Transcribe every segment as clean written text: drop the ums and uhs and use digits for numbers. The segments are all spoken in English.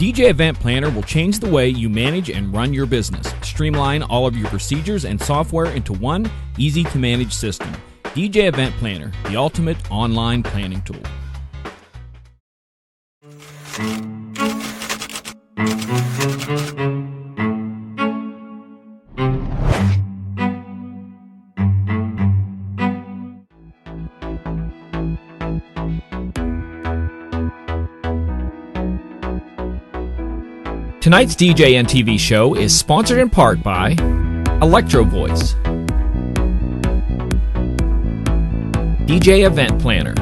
DJ Event Planner will change the way you manage and run your business. Streamline all of your procedures and software into one easy-to-manage system. DJ Event Planner, the ultimate online planning tool. Tonight's DJNTV show is sponsored in part by Electro Voice, DJ Event Planner,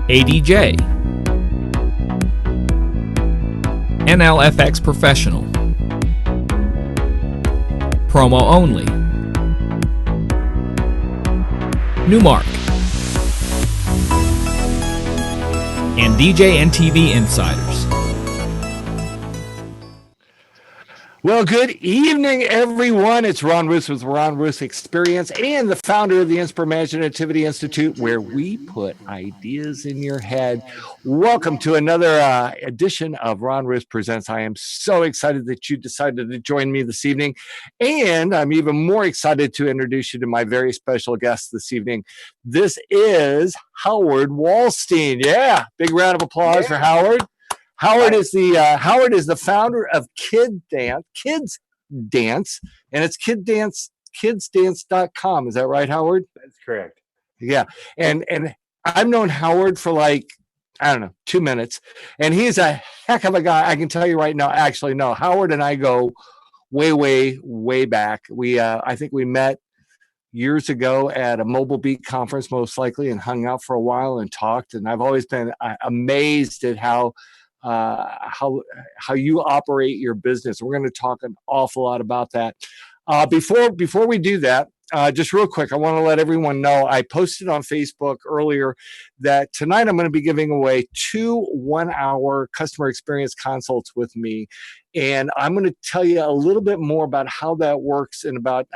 ADJ, NLFX Professional, Promo Only, Newmark, and DJNTV Insiders. Well, good evening, everyone. It's Ron Ruth with Ron Ruth Experience and the founder of the Imaginativity Institute, where we put ideas in your head. Welcome to another edition of Ron Ruth Presents. I am so excited that you decided to join me this evening, and I'm even more excited to introduce you to my very special guest this evening. This is Howie Walstein. Yeah, big round of applause for Howard. Howard is the founder of Kids Dance, and it's kidsdance.com. Is that right, Howard? That's correct. Yeah. And I've known Howard for 2 minutes, and he's a heck of a guy. I can tell you right now, actually, no, Howard and I go way, way, way back. I think we met years ago at a Mobile Beat conference, most likely, and hung out for a while and talked. And I've always been amazed at how you operate your business. We're going to talk an awful lot about that. Before we do that, just real quick, I want to let everyone know I posted on Facebook earlier that tonight I'm going to be giving away 2 one-hour customer experience consults with me. And I'm going to tell you a little bit more about how that works in about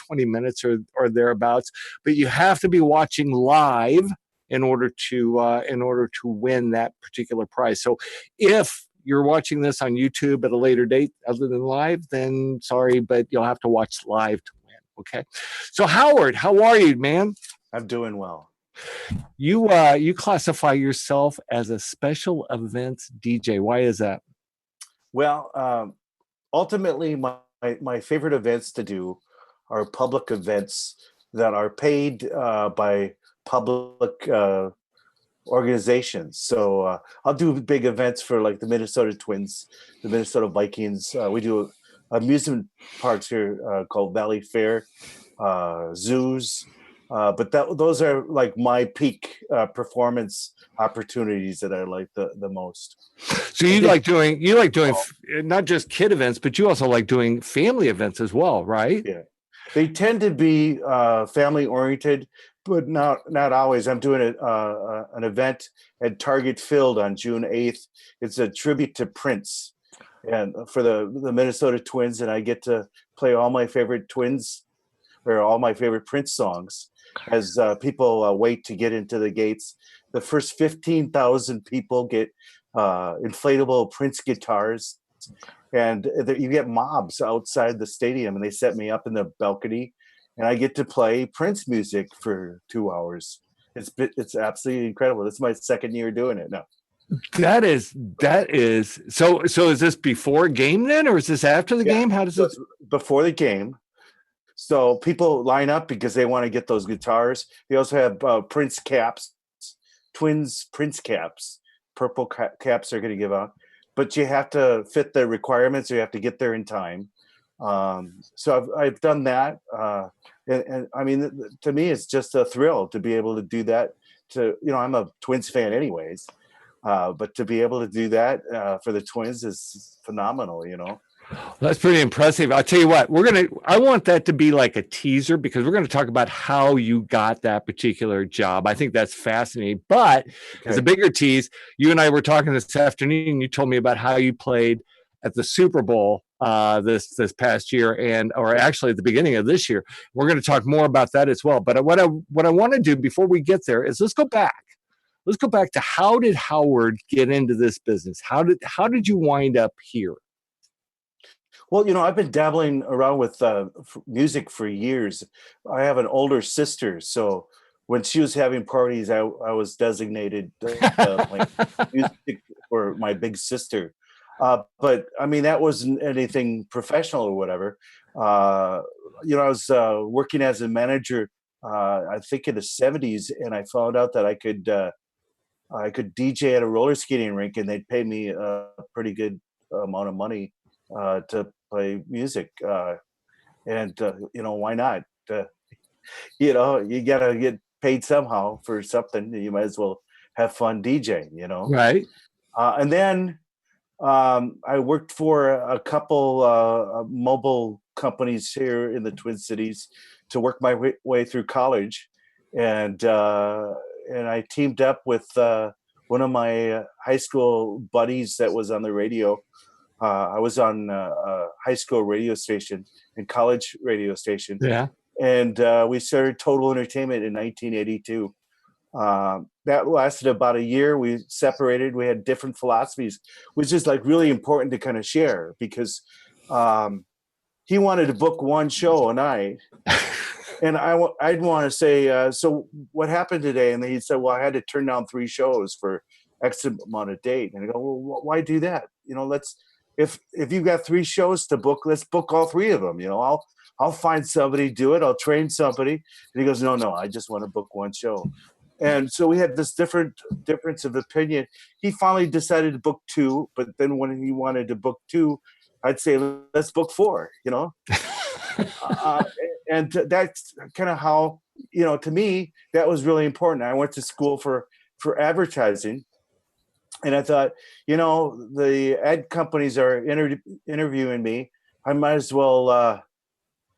20 minutes or thereabouts. But you have to be watching live in order to win that particular prize. So if you're watching this on YouTube at a later date other than live, then sorry, but you'll have to watch live to win. Okay. So Howard, how are you, man? I'm doing well. You classify yourself as a special events DJ. Why is that? Well, ultimately, my favorite events to do are public events that are paid by public organizations. So I'll do big events for like the Minnesota Twins, the Minnesota Vikings. We do amusement parks here called Valley Fair, zoos. But those are like my peak performance opportunities that I like the most. So you like doing not just kid events, but you also like doing family events as well, right? Yeah, they tend to be family oriented, but not always. I'm doing an event at Target Field on June 8th. It's a tribute to Prince, and for the Minnesota Twins, and I get to play all my favorite Twins or all my favorite Prince songs as people wait to get into the gates. The first 15,000 people get inflatable Prince guitars, and you get mobs outside the stadium, and they set me up in the balcony, and I get to play Prince music for 2 hours. It's absolutely incredible. This is my second year doing it now. That is so. Is this before game then, or is this after the game? How does it? Before the game. So people line up because they want to get those guitars. They also have Prince caps, Twins Prince caps, purple caps they're going to give out. But you have to fit the requirements. Or you have to get there in time. So I've done that. And I mean, to me, it's just a thrill to be able to do that. I'm a Twins fan anyways. But to be able to do that for the Twins is phenomenal, That's pretty impressive. I'll tell you what, I want that to be like a teaser, because we're going to talk about how you got that particular job. I think that's fascinating. But as a bigger tease, you and I were talking this afternoon, and you told me about how you played at the Super Bowl this past year, or actually at the beginning of this year. We're going to talk more about that as well. But what I want to do before we get there is let's go back. let's go back to how did Howard get into this business? How did you wind up here? Well, I've been dabbling around with music for years. I have an older sister, so when she was having parties, I was designated like music for my big sister. But I mean, that wasn't anything professional or whatever. I was working as a manager, I think in the '70s, and I found out that I could DJ at a roller skating rink, and they'd pay me a pretty good amount of money to play music. And why not? You gotta get paid somehow for something. You might as well have fun DJing. Right. And then I worked for a couple mobile companies here in the Twin Cities to work my way through college, and I teamed up with one of my high school buddies that was on the radio. I was on a high school radio station and college radio station. Yeah. And we started Total Entertainment in 1982. That lasted about a year. We separated. We had different philosophies, which is like really important to kind of share, because he wanted to book one show a night. And I'd want to say, so what happened today? And he said, well, I had to turn down 3 shows for X amount of date. And I go, well, why do that? If you've got 3 shows to book, let's book all 3 of them. I'll find somebody, do it. I'll train somebody. And he goes, no, I just want to book 1 show. And so we had this difference of opinion. He finally decided to book 2, but then when he wanted to book 2, I'd say, let's book 4, and that's kind of how, to me, that was really important. I went to school for advertising. And I thought, the ad companies are interviewing me. I might as well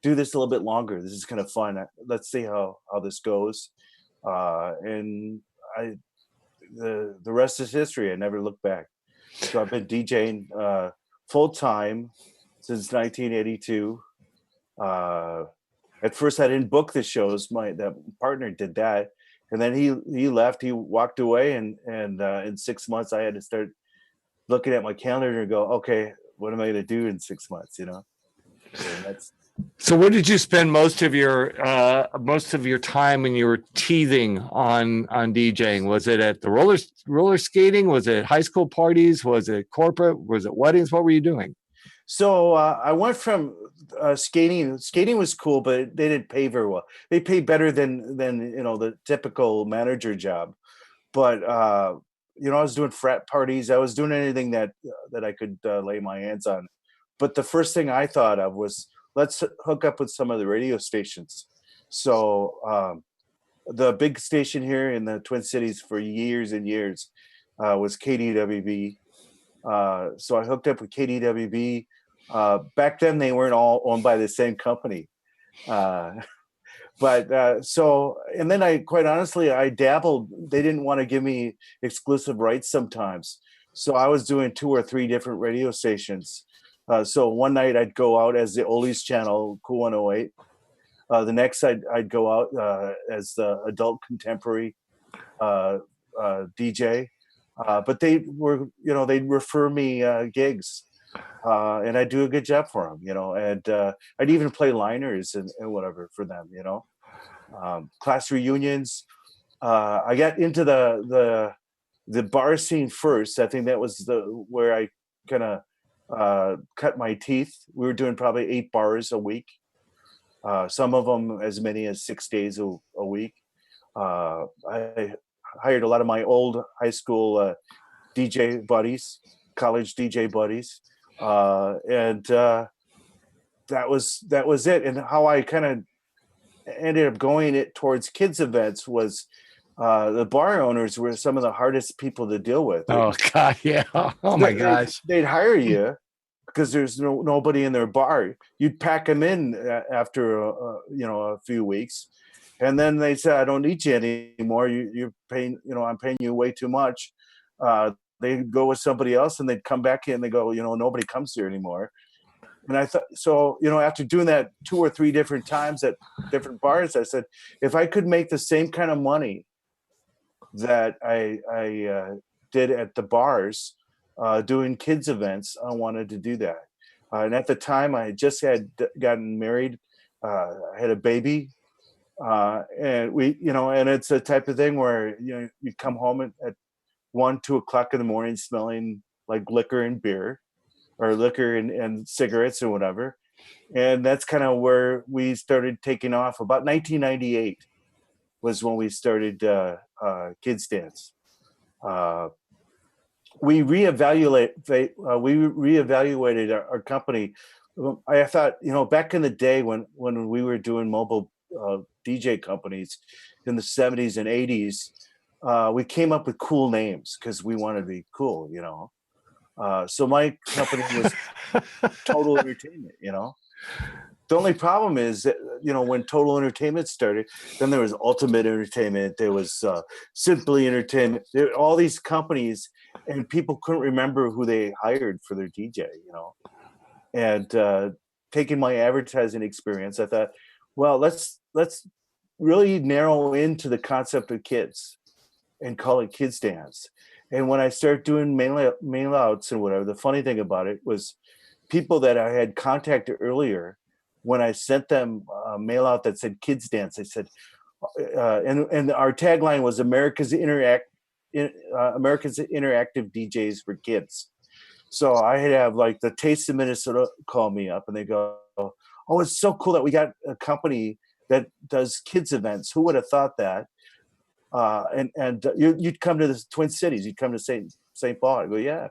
do this a little bit longer. This is kind of fun. Let's see how this goes. And the rest is history. I never looked back. So I've been DJing full time since 1982. At first, I didn't book the shows. That partner did that. And then he left. He walked away, and in 6 months, I had to start looking at my calendar and go, okay, what am I going to do in 6 months? So where did you spend most of your time when you were teething on DJing? Was it at the roller skating? Was it high school parties? Was it corporate? Was it weddings? What were you doing? So I went from skating. Skating was cool, but they didn't pay very well. They paid better than the typical manager job. But I was doing frat parties. I was doing anything that I could lay my hands on. But the first thing I thought of was, let's hook up with some of the radio stations. So the big station here in the Twin Cities for years and years was KDWB. So I hooked up with KDWB. Back then, they weren't all owned by the same company. And then quite honestly, I dabbled. They didn't want to give me exclusive rights sometimes. So I was doing 2 or 3 different radio stations. So one night I'd go out as the oldies channel, Cool 108. The next I'd go out as the adult contemporary DJ. But they'd refer me gigs, and I'd do a good job for them, and I'd even play liners and whatever for them, class reunions. I got into the bar scene first. I think that was where I kind of cut my teeth. We were doing probably 8 bars a week. Some of them as many as 6 days a week. I hired a lot of my old high school DJ buddies, college DJ buddies, and that was it. And how I kind of ended up going it towards kids events was the bar owners were some of the hardest people to deal with. Oh God, yeah. Oh my gosh. They'd hire you because there's nobody in their bar. You'd pack them in after a few weeks. And then they said, I don't need you anymore. You're paying, I'm paying you way too much. They'd go with somebody else and they'd come back in and they go, nobody comes here anymore. And I thought, so, after doing that 2 or 3 different times at different bars, I said, if I could make the same kind of money that I did at the bars, doing kids events. I wanted to do that. And at the time, I had just gotten married. I had a baby. And and it's a type of thing where, you come home at 1, 2 o'clock in the morning smelling like liquor and beer, or liquor and cigarettes or whatever. And that's kind of where we started taking off. About 1998 was when we started Kids Dance. We reevaluated our company. I thought, back in the day when we were doing mobile DJ companies in the 70s and 80s, we came up with cool names because we wanted to be cool, so my company was Total Entertainment. The only problem is that, when Total Entertainment started, then there was Ultimate Entertainment, there was Simply Entertainment, there were all these companies, and people couldn't remember who they hired for their DJ, And taking my advertising experience, I thought, well, let's really narrow into the concept of kids and call it Kids Dance. And when I started doing mail outs and whatever, the funny thing about it was people that I had contacted earlier, when I sent them a mail out that said Kids Dance, I said, and our tagline was America's interactive DJs for kids. So I have like the Taste of Minnesota call me up and they go, oh, it's so cool that we got a company that does kids events. Who would have thought that? And you'd come to the Twin Cities, you'd come to St. Paul. I go, yeah.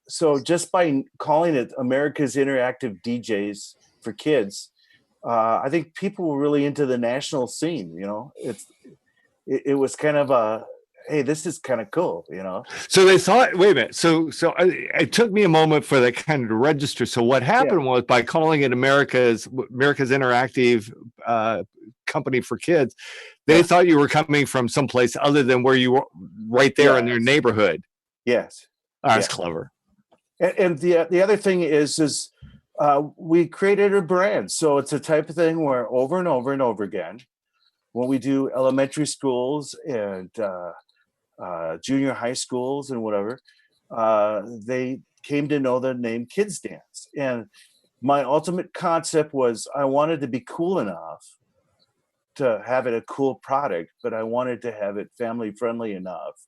So just by calling it America's Interactive DJs for Kids, I think people were really into the national scene. It was kind of a, hey, this is kind of cool, So they thought, wait a minute. So it took me a moment for that kind of to register. So what happened was, by calling it America's Interactive Company for Kids, they thought you were coming from someplace other than where you were, right there in their neighborhood. Yes. Oh, that's clever. And the other thing is we created a brand. So it's a type of thing where over and over and over again, when we do elementary schools and junior high schools and whatever, they came to know the name Kids Dance. And my ultimate concept was I wanted to be cool enough to have it a cool product, but I wanted to have it family friendly enough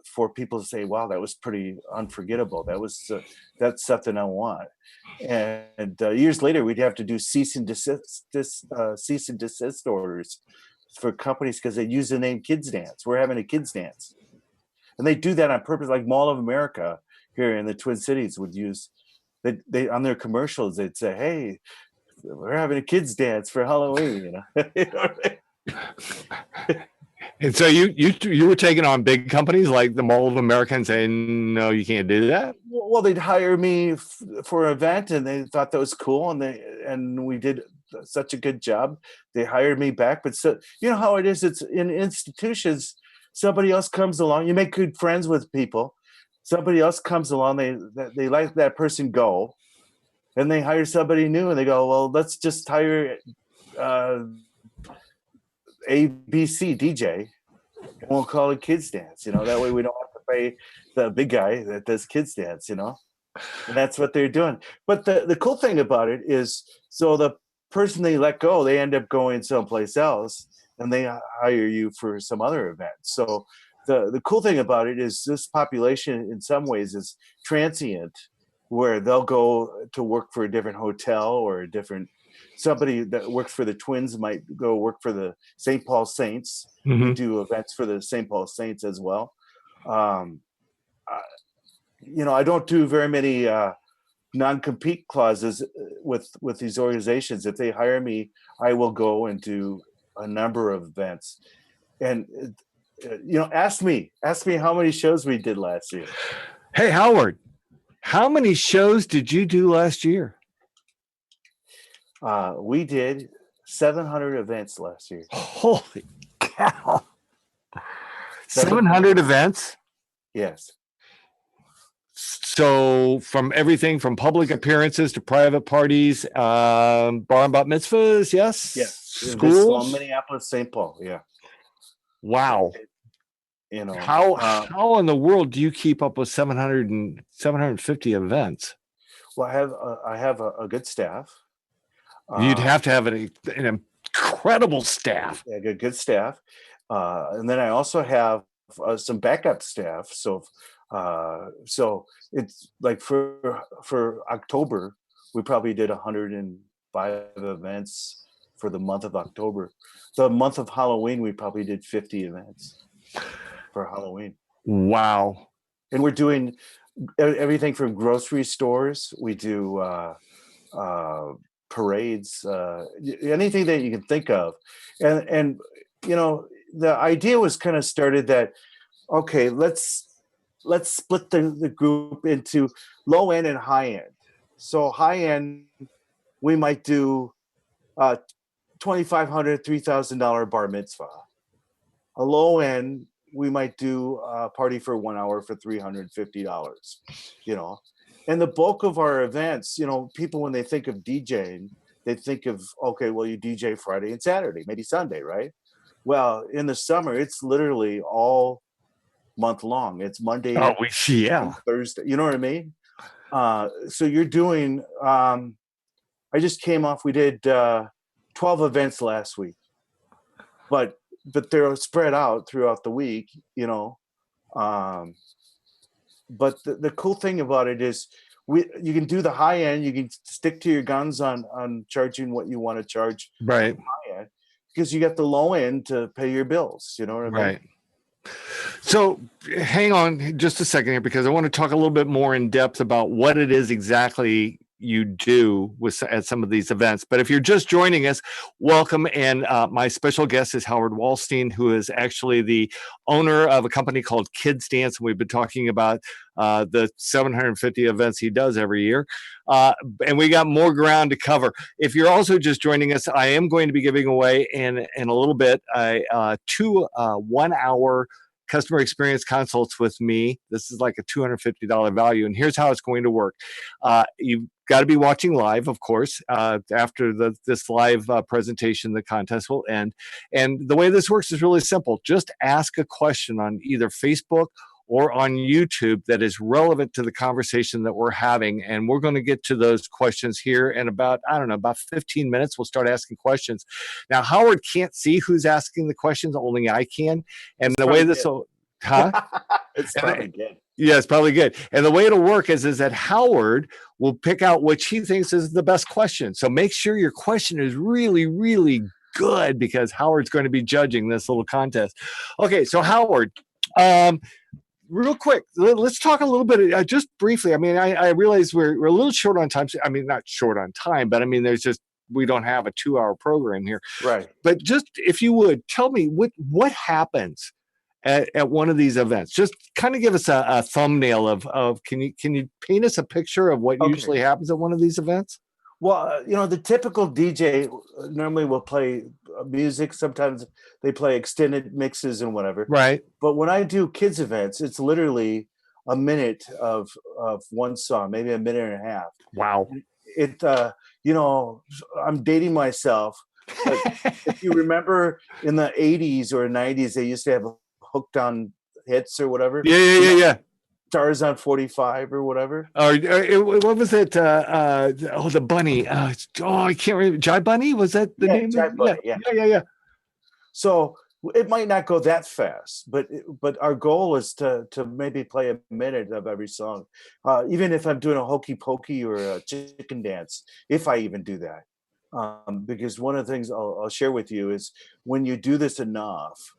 for people to say, wow, that was pretty unforgettable. That's something I want. And years later, we'd have to do cease and desist orders for companies because they use the name Kids Dance. We're having a Kids Dance. And they do that on purpose, like Mall of America here in the Twin Cities would use, they on their commercials, they'd say, hey, we're having a Kids Dance for Halloween, And so you were taking on big companies like the Mall of America and saying, no, you can't do that? Well, they'd hire me for an event, and they thought that was cool, and we did such a good job. They hired me back. But so you know how it is. It's in institutions. Somebody else comes along. You make good friends with people. Somebody else comes along. They let that person go, and they hire somebody new. And they go, well, let's just hire ABC DJ, and we'll call it Kids Dance. That way we don't have to pay the big guy that does Kids Dance. And that's what they're doing. But the cool thing about it is, so the person they let go, they end up going someplace else, and they hire you for some other event. So the cool thing about it is this population in some ways is transient, where they'll go to work for a different hotel or somebody that works for the Twins might go work for the St. Paul Saints. Mm-hmm. We do events for the St. Paul Saints as well. I don't do very many non-compete clauses with these organizations. If they hire me, I will go and do a number of events. And ask me how many shows we did last year. Hey, Howard, how many shows did you do last year? We did 700 events last year. Holy cow. 700 events? Yes. So from everything from public appearances to private parties, bar and bat mitzvahs, yes? Yes. Schools? Minneapolis, St. Paul, yeah. Wow. You know, How in the world do you keep up with 750 events? well, I have a good staff. You'd have to have an incredible staff. Yeah, good staff, and then I also have some backup staff. So it's like for October, we probably did 105 events for the month of October. The month of Halloween, we probably did 50 events for Halloween. Wow. And we're doing everything from grocery stores. We do parades, anything that you can think of. And you know, the idea was kind of started that, okay, let's split the group into low end and high end. So high end, we might do $2,500, $3,000 bar mitzvah. A low end, we might do a party for 1 hour for $350, you know. And the bulk of our events, you know, people, when they think of DJing, they think of, okay, well, you DJ Friday and Saturday, maybe Sunday, right? Well, in the summer, it's literally all month long. It's Monday and Thursday. You know what I mean? So you're doing, I just came off, we did 12 events last week. But they're spread out throughout the week, you know. But the cool thing about it is you can do the high end, you can stick to your guns on charging what you want to charge, right? High end, because you got the low end to pay your bills, you know what I mean? Right. So hang on just a second here, because I want to talk a little bit more in depth about what it is exactly you do at some of these events. But if you're just joining us, welcome. And my special guest is Howard Walstein, who is actually the owner of a company called Kids Dance. And we've been talking about the 750 events he does every year. And we got more ground to cover. If you're also just joining us, I am going to be giving away in a little bit two 1 hour customer experience consults with me. This is like a $250 value. And here's how it's going to work. You've got to be watching live, of course. After this live presentation, the contest will end. And the way this works is really simple. Just ask a question on either Facebook or on YouTube that is relevant to the conversation that we're having. And we're going to get to those questions here in about 15 minutes. We'll start asking questions. Now, Howard can't see who's asking the questions, only I can. And the way this will, It's probably good. Yeah, it's probably good. And the way it'll work is that Howard will pick out which he thinks is the best question. So make sure your question is really, really good, because Howard's going to be judging this little contest. Okay, so Howard, real quick, let's talk a little bit, just briefly. I mean, I realize we're a little short on time. I mean, not short on time, but I mean, we don't have a 2-hour program here. Right. But just, if you would, tell me what happens at one of these events. Just kind of give us a thumbnail of can you paint us a picture of what usually happens at one of these events? Well, you know, the typical DJ normally will play music. Sometimes they play extended mixes and whatever. Right. But when I do kids events, it's literally a minute of one song, maybe a minute and a half. Wow. You know, I'm dating myself. But if you remember in the 80s or 90s, they used to have hooked on hits or whatever. Yeah. Stars on 45 or whatever. Or what was it? The bunny. I can't remember. Jai Bunny? Was that the name? Jai Bunny, yeah. So it might not go that fast, but our goal is to maybe play a minute of every song, even if I'm doing a hokey pokey or a chicken dance, if I even do that. Because one of the things I'll share with you is when you do this enough,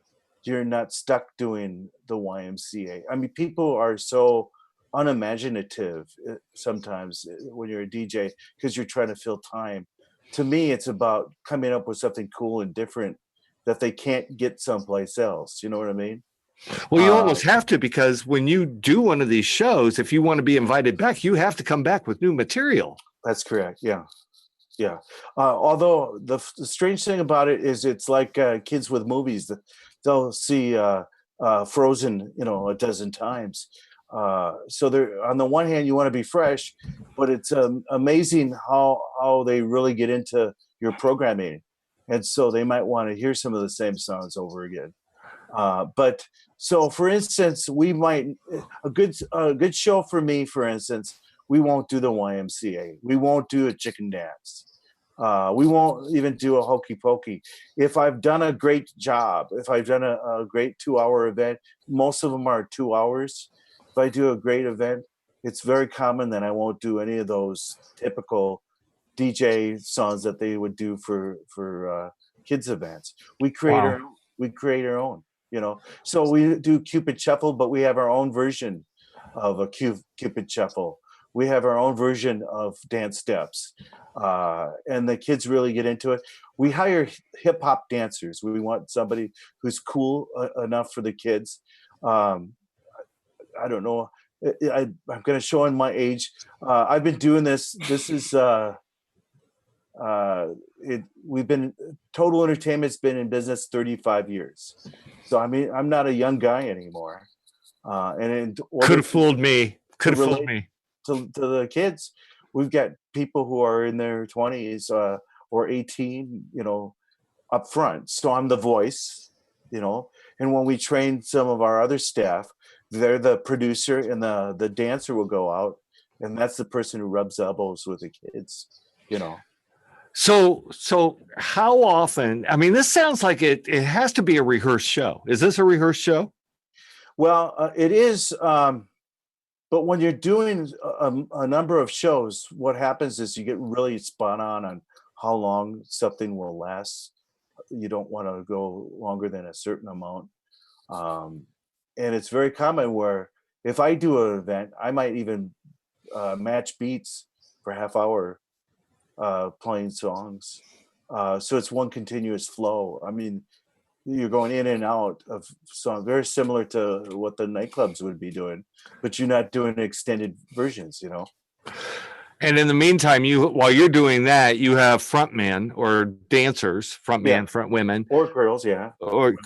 you're not stuck doing the YMCA. I mean, people are so unimaginative sometimes when you're a DJ because you're trying to fill time. To me, it's about coming up with something cool and different that they can't get someplace else. You know what I mean? Well, you almost have to, because when you do one of these shows, if you want to be invited back, you have to come back with new material. That's correct. Yeah. Although the strange thing about it is it's like kids with movies. They'll see Frozen, a dozen times. So they're, on the one hand, you want to be fresh, but it's amazing how they really get into your programming. And so they might want to hear some of the same songs over again. But so, for instance, we might a good show for me. For instance, we won't do the YMCA. We won't do a chicken dance. We won't even do a hokey pokey. If I've done a great job, if I've done a great 2-hour event, most of them are 2 hours. If I do a great event, it's very common that I won't do any of those typical DJ songs that they would do for kids events. We create our own, you know. So we do Cupid Shuffle, but we have our own version of a Cupid Shuffle. We have our own version of dance steps, and the kids really get into it. We hire hip hop dancers. We want somebody who's cool enough for the kids. I don't know. I'm going to show in my age. I've been doing this. This is we've been Total Entertainment's been in business 35 years. So I mean, I'm not a young guy anymore. And could have fooled me. Could have fooled me. To the kids, we've got people who are in their 20s or 18, you know, up front. So I'm the voice, you know. And when we train some of our other staff, they're the producer, and the dancer will go out, and that's the person who rubs elbows with the kids, you know. So how often? I mean, this sounds like it has to be a rehearsed show. Is this a rehearsed show? Well, it is. But when you're doing a number of shows, what happens is you get really spot on how long something will last. You don't want to go longer than a certain amount. And it's very common where if I do an event, I might even match beats for a half hour playing songs. So it's one continuous flow. I mean, you're going in and out of songs, very similar to what the nightclubs would be doing, but you're not doing extended versions, you know. And in the meantime, while you're doing that, you have frontmen or dancers, front women, or girls, or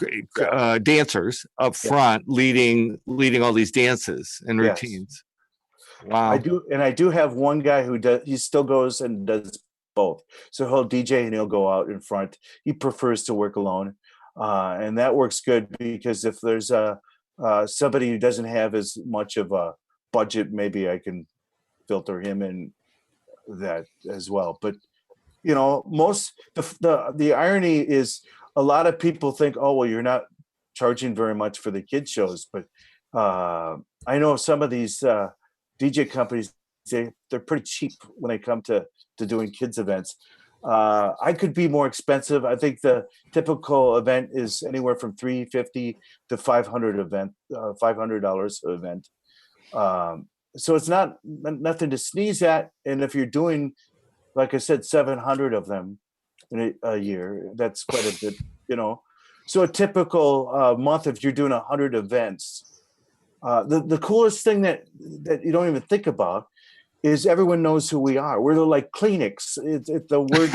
dancers up front leading all these dances and routines. Yes. Wow. I do have one guy he still goes and does both. So he'll DJ and he'll go out in front. He prefers to work alone. And that works good because if there's somebody who doesn't have as much of a budget, maybe I can filter him in that as well. But you know, the irony is a lot of people think, oh well, you're not charging very much for the kids shows, but I know some of these DJ companies, they're pretty cheap when they come to doing kids events. I could be more expensive. I think the typical event is anywhere from $350 to $500 $500 an event. So it's nothing to sneeze at. And if you're doing, like I said, 700 of them in a year, that's quite a bit, you know. So a typical month, if you're doing 100 events, the coolest thing that you don't even think about is everyone knows who we are. We're like Kleenex. It's the word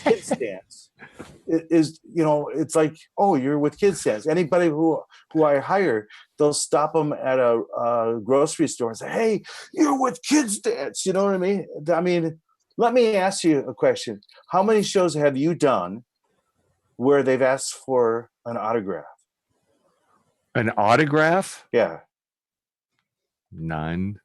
kids dance. It is, you know, it's like, oh, you're with kids dance. Anybody who I hire, they'll stop them at a grocery store and say, hey, you're with kids dance. You know what I mean? I mean, let me ask you a question. How many shows have you done where they've asked for an autograph? An autograph? Yeah. None.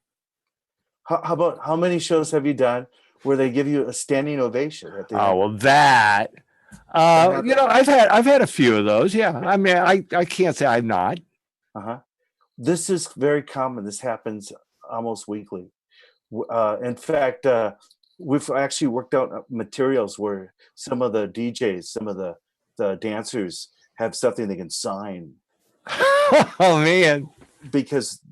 How about how many shows have you done where they give you a standing ovation? Well, that you know, I've had a few of those. Yeah, I mean, I can't say I'm not. This is very common. This happens almost weekly. In fact, we've actually worked out materials where some of the DJs, some of the dancers have something they can sign. Oh man. Because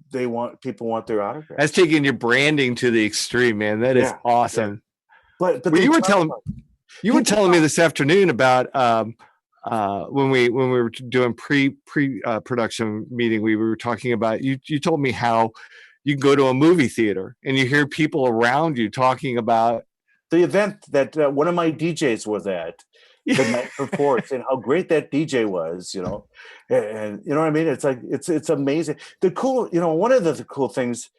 people want their autograph. That's taking your branding to the extreme, man. That is awesome. Yeah. But you were telling me this afternoon about when we were doing pre-production meeting, we were talking about you told me how you go to a movie theater and you hear people around you talking about the event that one of my DJs was at the night before, and how great that DJ was, you know, and you know what I mean. It's like it's amazing. The cool, you know, one of the cool things,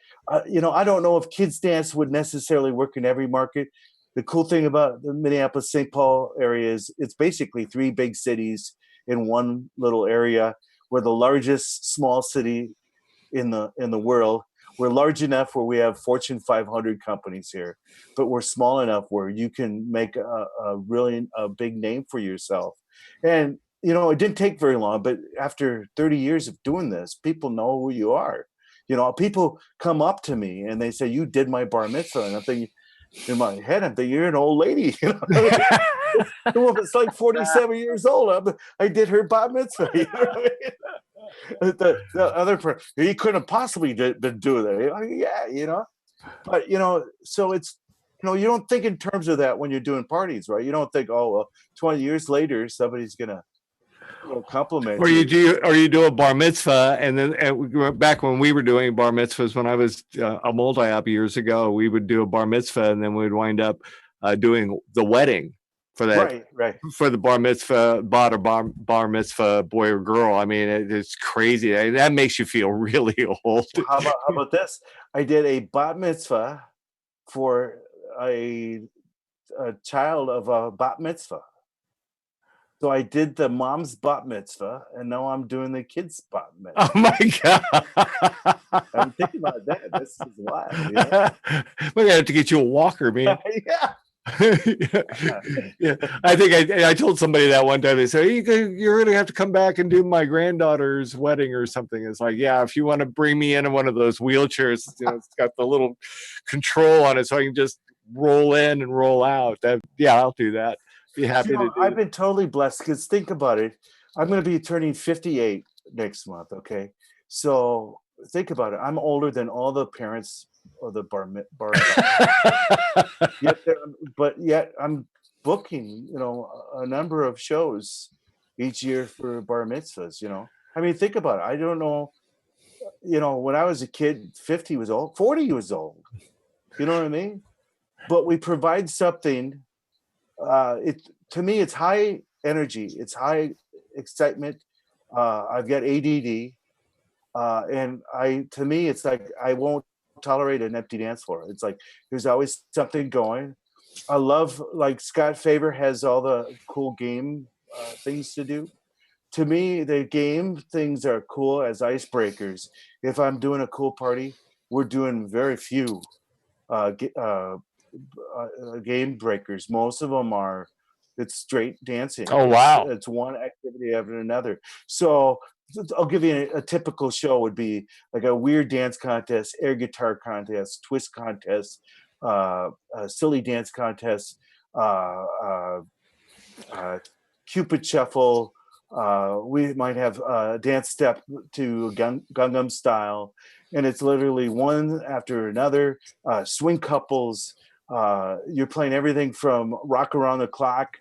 you know, I don't know if kids dance would necessarily work in every market. The cool thing about the Minneapolis-St. Paul area is it's basically 3 big cities in one little area We're the largest small city in the world. We're large enough where we have Fortune 500 companies here, but we're small enough where you can make a big name for yourself. And it didn't take very long, but after 30 years of doing this, people know who you are. People come up to me and they say, "You did my bar mitzvah," and I'm thinking, in my head, I'm thinking, "You're an old lady." The woman's like 47 years old. I did her bar mitzvah. You know what I mean? The other person, he couldn't have possibly been doing that. Yeah. But so it's you don't think in terms of that when you're doing parties, right? You don't think, oh well, 20 years later somebody's gonna compliment or you do a bar mitzvah, and then back when we were doing bar mitzvahs, when I was a multi-op years ago, we would do a bar mitzvah, and then we'd wind up doing the wedding for that, right, for the bar mitzvah, bar mitzvah boy or girl. I mean, it's crazy. That makes you feel really old. How about this? I did a bat mitzvah for a child of a bat mitzvah. So I did the mom's bat mitzvah, and now I'm doing the kid's bat mitzvah. Oh my God! I'm thinking about that. This is wild. We're gonna have to get you a walker, man. Yeah. Yeah, I think I told somebody that one time. They said, "You're gonna have to come back and do my granddaughter's wedding or something." It's like, yeah, if you want to bring me in one of those wheelchairs, it's got the little control on it, so I can just roll in and roll out. I'll do that. Be happy to do. I've been totally blessed because think about it. I'm going to be turning 58 next month. Okay, so think about it. I'm older than all the parents of the bar. Yet I'm booking, a number of shows each year for bar mitzvahs. I mean, think about it. I don't know. When I was a kid, 50 was old, 40 was old. You know what I mean? But we provide something. To me, it's high energy. It's high excitement. I've got ADD, and to me, it's like I won't tolerate an empty dance floor. It's like there's always something going. I love, like, Scott Faber has all the cool game things to do. To me, the game things are cool as icebreakers. If I'm doing a cool party, we're doing very few game breakers. Most of them it's straight dancing. Oh wow! It's one activity after another. So I'll give you a typical show would be like a weird dance contest, air guitar contest, twist contest, a silly dance contest, Cupid shuffle. We might have a dance step to Gangnam Style, and it's literally one after another. Swing couples. You're playing everything from Rock Around the Clock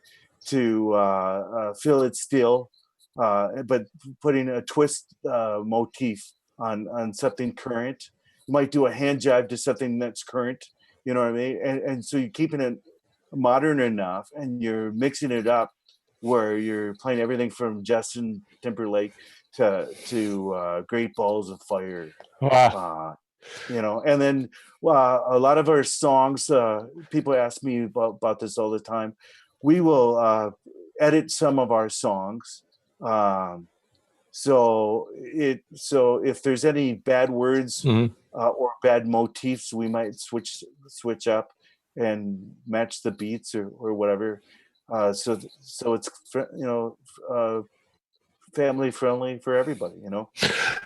to Feel It Still, but putting a twist motif on something current. You might do a hand jive to something that's current. You know what I mean? And so you're keeping it modern enough, and you're mixing it up where you're playing everything from Justin Timberlake to Great Balls of Fire. Wow. And then a lot of our songs, people ask me about this all the time. We will edit some of our songs. So if there's any bad words or bad motifs, we might switch up and match the beats or whatever. So it's family friendly for everybody,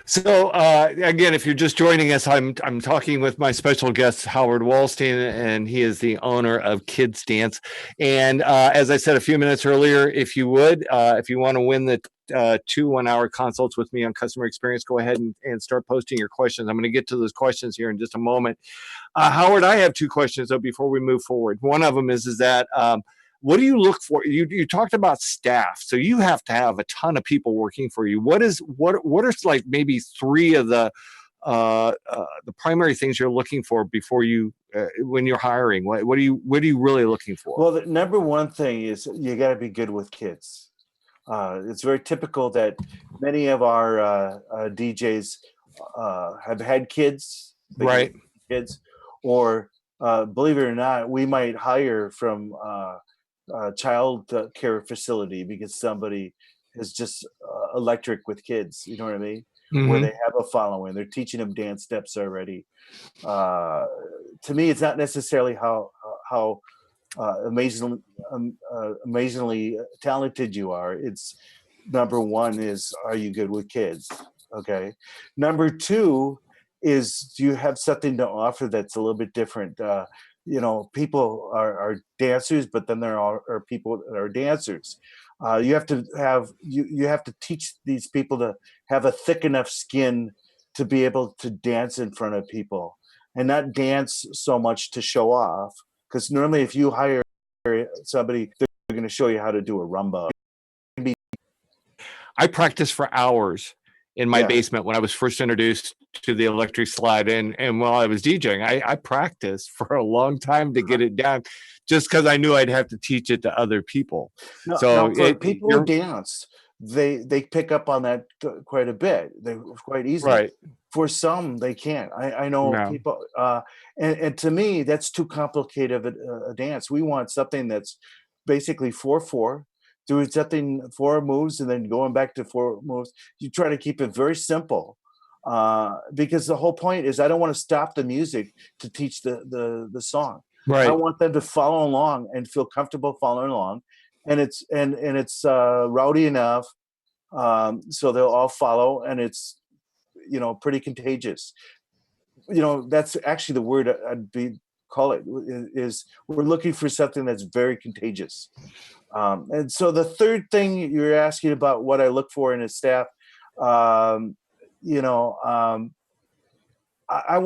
So again, if you're just joining us, I'm talking with my special guest, Howard Walstein, and he is the owner of Kids Dance. And as I said a few minutes earlier, if you want to win the 2 1-hour consults with me on customer experience, go ahead and start posting your questions. I'm going to get to those questions here in just a moment. Howard, I have 2 questions though before we move forward. One of them is that what do you look for? You talked about staff, so you have to have a ton of people working for you. What are like maybe 3 of the primary things you're looking for before you when you're hiring? What are you really looking for? Well, the number one thing is you got to be good with kids. It's very typical that many of our DJs have had kids, right? Kids, or believe it or not, we might hire from child care facility because somebody has just electric with kids. You know what I mean? Mm-hmm. Where they have a following, they're teaching them dance steps already. To me, it's not necessarily how amazingly talented you are. It's number one is, are you good with kids? Okay. Number two is, do you have something to offer that's a little bit different? People are dancers, but then there are people that are dancers. You have to teach these people to have a thick enough skin to be able to dance in front of people and not dance so much to show off. Because normally if you hire somebody, they're going to show you how to do a rumba. I practiced for hours in my basement when I was first introduced to the electric slide. And while I was DJing, I practiced for a long time to get it down, just because I knew I'd have to teach it to other people. For people who dance, they pick up on that quite a bit. They're quite easy. Right. For some, they can't. I know people, and to me, that's too complicated of a dance. We want something that's basically 4/4, doing something 4 moves and then going back to 4 moves. You try to keep it very simple, because the whole point is I don't want to stop the music to teach the song. Right. I want them to follow along and feel comfortable following along, and it's rowdy enough, so they'll all follow, and it's pretty contagious. That's actually the word call it is we're looking for something that's very contagious. And so the third thing you're asking about what I look for in a staff, I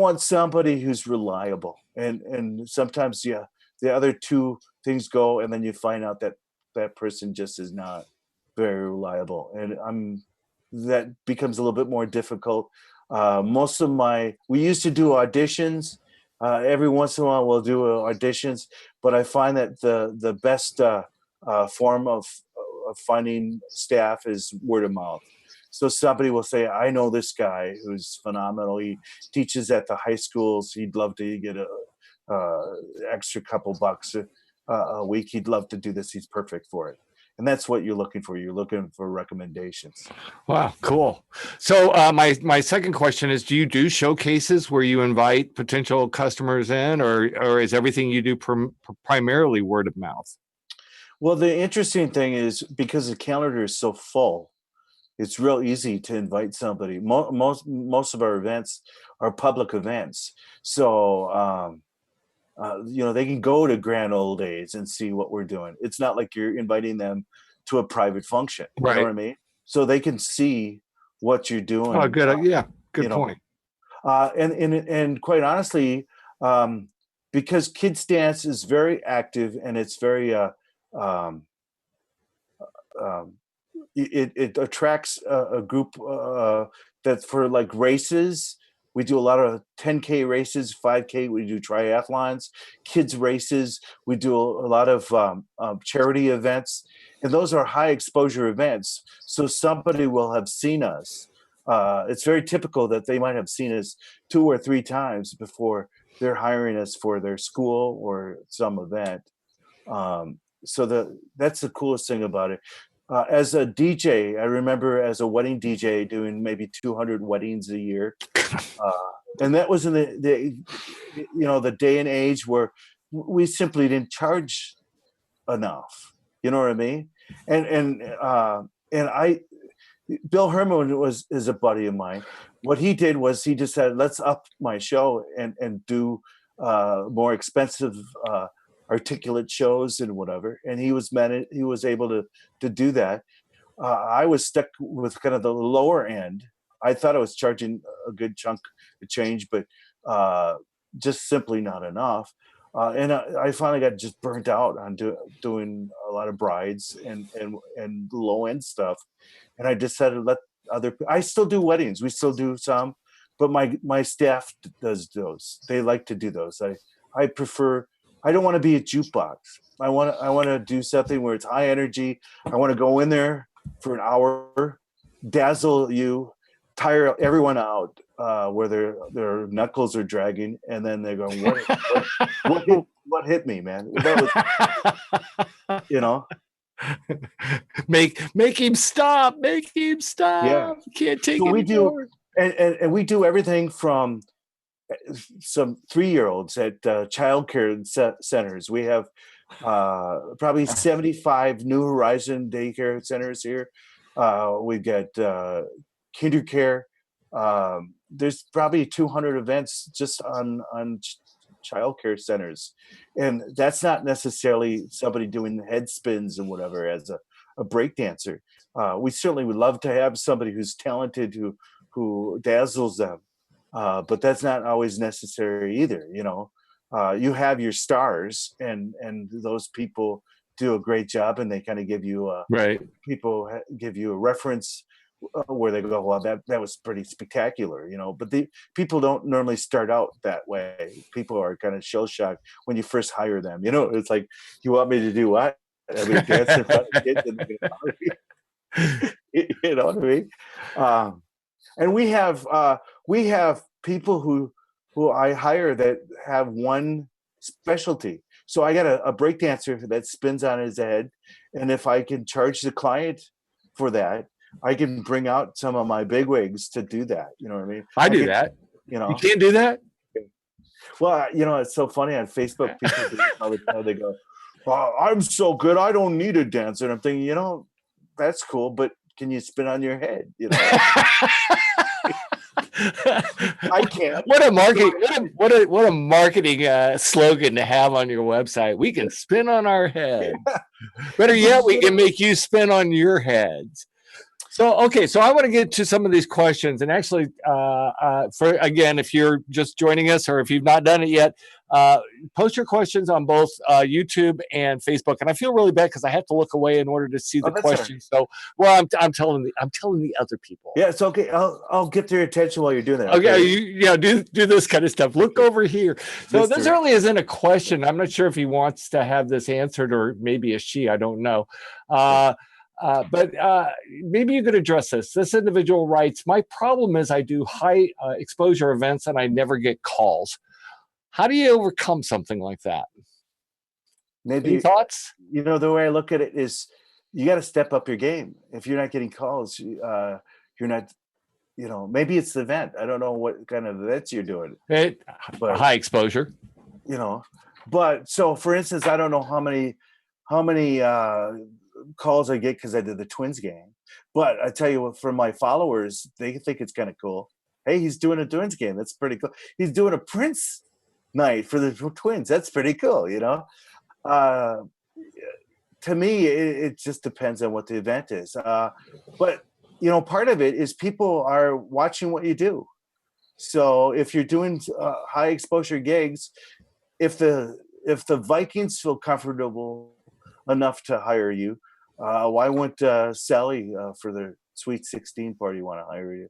want somebody who's reliable, and sometimes the other two things go, and then you find out that that person just is not very reliable, and that becomes a little bit more difficult. We used to do auditions. Every once in a while we'll do auditions, but I find that the best form of finding staff is word of mouth. So somebody will say, I know this guy who's phenomenal. He teaches at the high schools. He'd love to get a extra couple bucks a week. He'd love to do this. He's perfect for it. And that's what you're looking for. You're looking for recommendations. Wow, cool. So my second question is, do you do showcases where you invite potential customers in, or is everything you do primarily word of mouth? Well, the interesting thing is, because the calendar is so full, it's real easy to invite somebody. Most of our events are public events. So, they can go to Grand Old Days and see what we're doing. It's not like you're inviting them to a private function. You know what I mean? So they can see what you're doing. Oh, good. Good point. And quite honestly, because kids dance is very active and it's very, it attracts a group that's for like races. We do a lot of 10K races, 5K. We do triathlons, kids races. We do a lot of charity events, and those are high exposure events. So somebody will have seen us. It's very typical that they might have seen us 2 or 3 times before they're hiring us for their school or some event. So that's the coolest thing about it. As a DJ, I remember as a wedding DJ doing maybe 200 weddings a year. And that was in the day and age where we simply didn't charge enough. You know what I mean? And Bill Herman is a buddy of mine. What he did was he just said, let's up my show and do more expensive articulate shows and whatever. And he was able to do that. I was stuck with kind of the lower end. I thought I was charging a good chunk of change, but just simply not enough. And I finally got just burnt out on doing a lot of brides and low end stuff. And I decided to let I still do weddings. We still do some, but my staff does those. They like to do those. I prefer. I don't want to be a jukebox. I want to do something where it's high energy. I want to go in there for an hour, dazzle you, tire everyone out, where their knuckles are dragging, and then they're going, what hit me, man? That was, Make him stop. Make him Yeah. stop. Can't take So it we do, anymore. and we do everything from some 3-year-olds at childcare centers. We have probably 75 New Horizon daycare centers here. We've got kinder care. There's probably 200 events just on childcare centers, and that's not necessarily somebody doing head spins and whatever as a break dancer. We certainly would love to have somebody who's talented who dazzles them, but that's not always necessary either. You have your stars, and those people do a great job, and they kind of give you Right. give you a reference where they go, well, that was pretty spectacular, but the people don't normally start out that way. People are kind of shell shocked when you first hire them. It's like, you want me to do what? I mean, dance in front of kids and you know what I mean? And we have people who I hire that have one specialty. So I got a break dancer that spins on his head, and if I can charge the client for that, I can bring out some of my bigwigs to do that. You know what I mean? I do that. You can't do that? Well, it's so funny on Facebook. People do all the time. They go, "Oh, I'm so good, I don't need a dancer." And I'm thinking, that's cool, but can you spin on your head? I can't. What a marketing! What a marketing slogan to have on your website. We can spin on our head. Better yet, we can make you spin on your heads. So I want to get to some of these questions, and actually, again, if you're just joining us or if you've not done it yet, post your questions on both YouTube and Facebook. And I feel really bad because I have to look away in order to see the questions. Right. So, well, I'm telling the other people. Yeah, it's okay. I'll get their attention while you're doing that. Okay, do this kind of stuff. Look over here. So this really isn't a question. I'm not sure if he wants to have this answered, or maybe a she. I don't know. But maybe you could address this. This individual writes, my problem is I do high exposure events and I never get calls. How do you overcome something like that? Maybe any thoughts? The way I look at it is you got to step up your game. If you're not getting calls, you're not, maybe it's the event. I don't know what kind of events you're doing. But high exposure. But so for instance, I don't know how many calls I get because I did the Twins game, but I tell you what, for my followers, they think it's kind of cool. Hey, he's doing a Twins game. That's pretty cool. He's doing a Prince night for the Twins. That's pretty cool. To me, it just depends on what the event is. But part of it is people are watching what you do. So if you're doing high exposure gigs, if the Vikings feel comfortable enough to hire you, why wouldn't Sally for the Sweet 16 party want to hire you?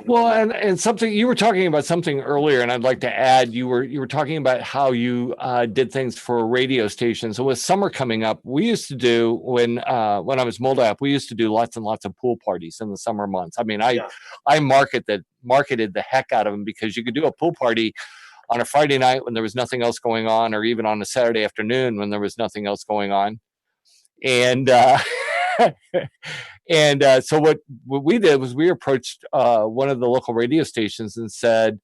Well, and something you were talking about something earlier, and I'd like to add, you were talking about how you did things for a radio station. So with summer coming up, we used to do when I was Moldapp, we used to do lots and lots of pool parties in the summer months. I mean, I marketed the heck out of them, because you could do a pool party on a Friday night when there was nothing else going on, or even on a Saturday afternoon when there was nothing else going on. And so what we did was we approached one of the local radio stations and said,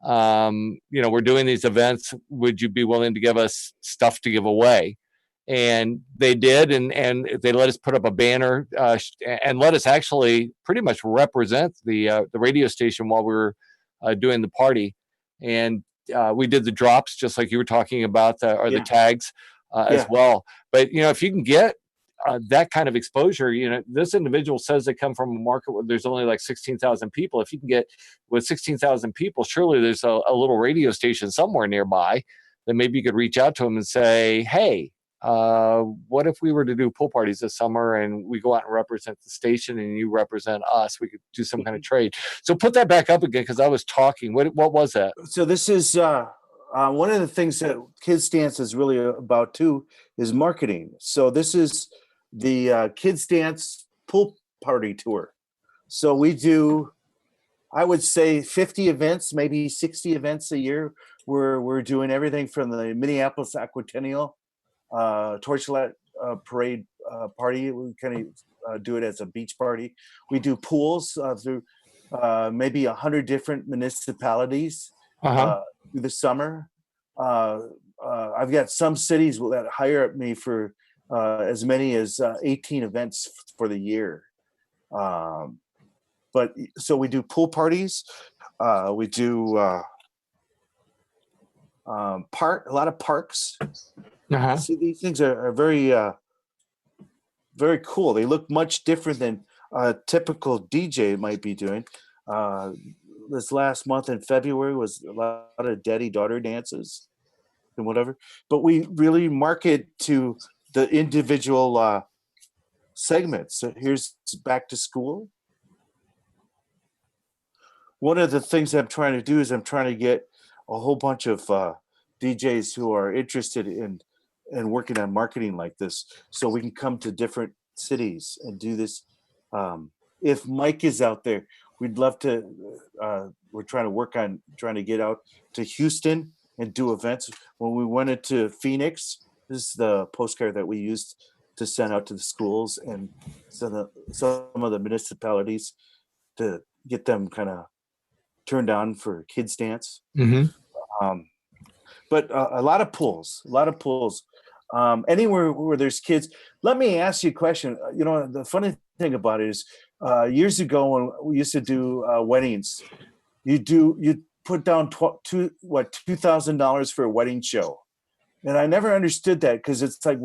we're doing these events. Would you be willing to give us stuff to give away? And they did, and they let us put up a banner and let us actually pretty much represent the radio station while we were doing the party. And we did the drops, just like you were talking about, the tags as well. But if you can get that kind of exposure, this individual says they come from a market where there's only like 16,000 people. If you can get with 16,000 people, surely there's a little radio station somewhere nearby that maybe you could reach out to them and say, hey, what if we were to do pool parties this summer and we go out and represent the station and you represent us? We could do some kind of trade. So put that back up again, because I was talking. What was that? So this is one of the things that Kids Dance is really about too, is marketing. So this is the Kids Dance pool party tour. So we do, I would say, 50 events, maybe 60 events a year. We're doing everything from the Minneapolis Aquatennial Torchlight Parade party. We kind of do it as a beach party. We do pools through maybe 100 different municipalities through the summer. I've got some cities that hire me for as many as 18 events for the year. But so we do pool parties. We do a lot of parks. See, these things are very, very cool. They look much different than a typical DJ might be doing. This last month in February was a lot of daddy-daughter dances and whatever. But we really market to the individual segments. So here's back to school. One of the things I'm trying to do is I'm trying to get a whole bunch of DJs who are interested in working on marketing like this, so we can come to different cities and do this. If Mike is out there, we'd love to. We're trying to work on trying to get out to Houston and do events. When we went into Phoenix, this is the postcard that we used to send out to the schools and some of the municipalities to get them kind of turned on for kids dance. But a lot of pools. Anywhere where there's kids. Let me ask you a question. The funny thing about it is years ago when we used to do weddings, you put down $2,000 for a wedding show. And I never understood that, because it's like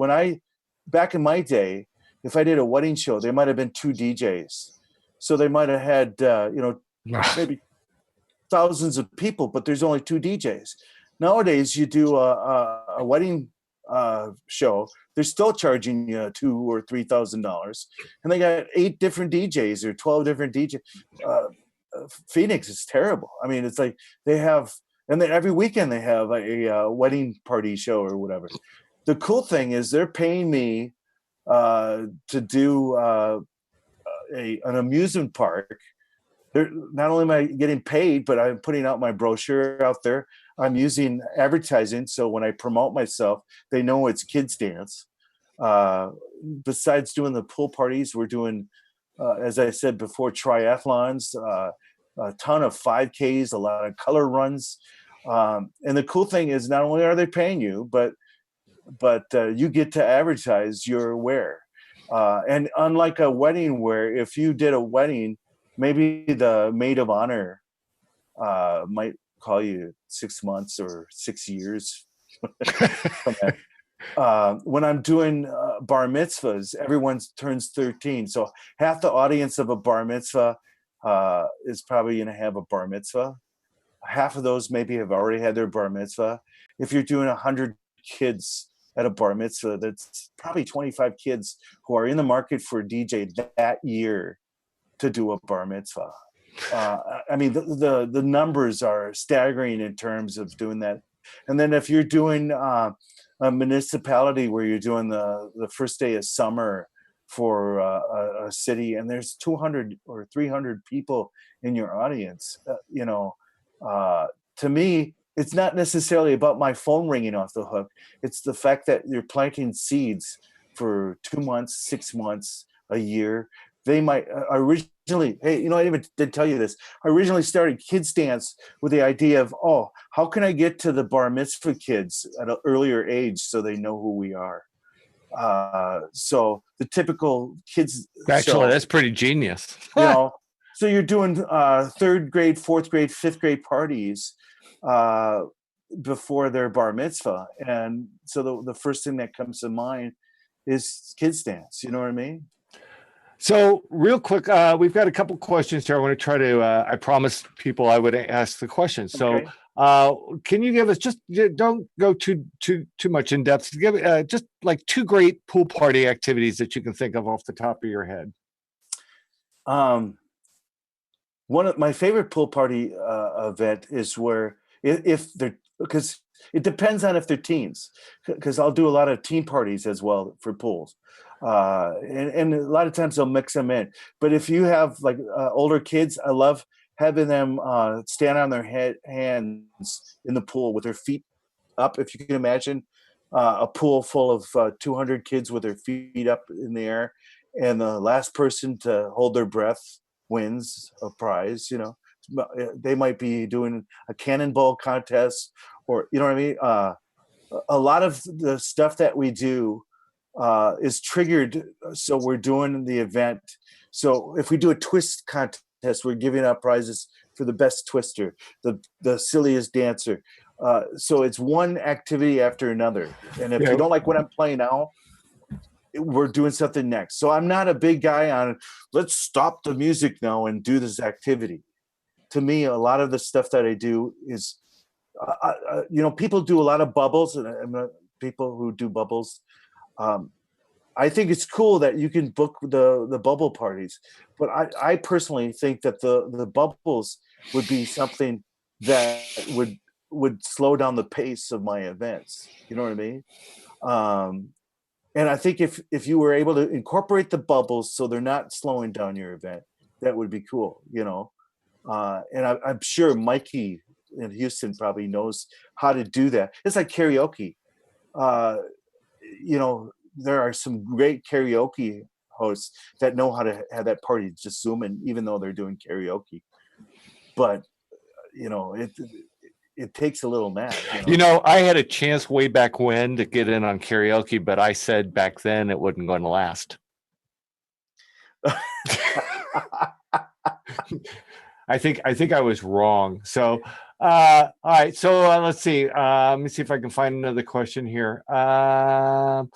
back in my day, if I did a wedding show, there might have been 2 DJs. So they might have had, maybe thousands of people, but there's only 2 DJs. Nowadays, you do a wedding show, they're still charging you $2,000 or $3,000, and they got 8 different DJs or 12 different DJs. Phoenix is terrible. I mean, it's like they have, and then every weekend they have a wedding party show or whatever. The cool thing is they're paying me to do an amusement park. Not only am I getting paid, but I'm putting out my brochure out there. I'm using advertising, so when I promote myself, they know it's kids dance. Besides doing the pool parties, we're doing, as I said before, triathlons, a ton of 5Ks, a lot of color runs. And the cool thing is not only are they paying you, but you get to advertise your wear. And unlike a wedding where if you did a wedding, maybe the maid of honor might call you 6 months or 6 years. When I'm doing bar mitzvahs, everyone turns 13. So half the audience of a bar mitzvah is probably going to have a bar mitzvah. Half of those maybe have already had their bar mitzvah. If you're doing 100 kids at a bar mitzvah, that's probably 25 kids who are in the market for a DJ that year to do a bar mitzvah. I mean, the numbers are staggering in terms of doing that. And then if you're doing a municipality where you're doing the first day of summer for a city, and there's 200 or 300 people in your audience, to me, it's not necessarily about my phone ringing off the hook. It's the fact that you're planting seeds for 2 months, 6 months, a year. They might originally, I even did tell you this. I originally started Kids Dance with the idea of, how can I get to the bar mitzvah kids at an earlier age so they know who we are? So the typical kids. Actually, that's pretty genius. So you're doing 3rd grade, 4th grade, 5th grade parties before their bar mitzvah. And so the first thing that comes to mind is Kids Dance. You know what I mean? So real quick, we've got a couple questions here. I want to try to, I promised people I would ask the questions. Okay. So can you give us, just don't go too much in depth, give just like 2 great pool party activities that you can think of off the top of your head? One of my favorite pool party event is where if they're, because it depends on if they're teens, because I'll do a lot of teen parties as well for pools. And a lot of times they'll mix them in. But if you have like older kids, I love having them stand on their hands in the pool with their feet up, if you can imagine, a pool full of 200 kids with their feet up in the air, and the last person to hold their breath wins a prize. They might be doing a cannonball contest, or you know what I mean. A lot of the stuff that we do is triggered, so we're doing the event. So if we do a twist contest, we're giving out prizes for the best twister, the silliest dancer. So it's one activity after another. And if you don't like what I'm playing now, we're doing something next. So I'm not a big guy on let's stop the music now and do this activity. To me, a lot of the stuff that I do is, people do a lot of bubbles, and people who do bubbles. I think it's cool that you can book the bubble parties, but I personally think that the bubbles would be something that would slow down the pace of my events. You know what I mean? And I think if you were able to incorporate the bubbles so they're not slowing down your event, that would be cool. And I'm sure Mikey in Houston probably knows how to do that. It's like karaoke. There are some great karaoke hosts that know how to have that party just zoom in, even though they're doing karaoke. But it takes a little math. I had a chance way back when to get in on karaoke, but I said back then it wasn't going to last. I think I was wrong. So, all right. So let's see. Let me see if I can find another question here. I'm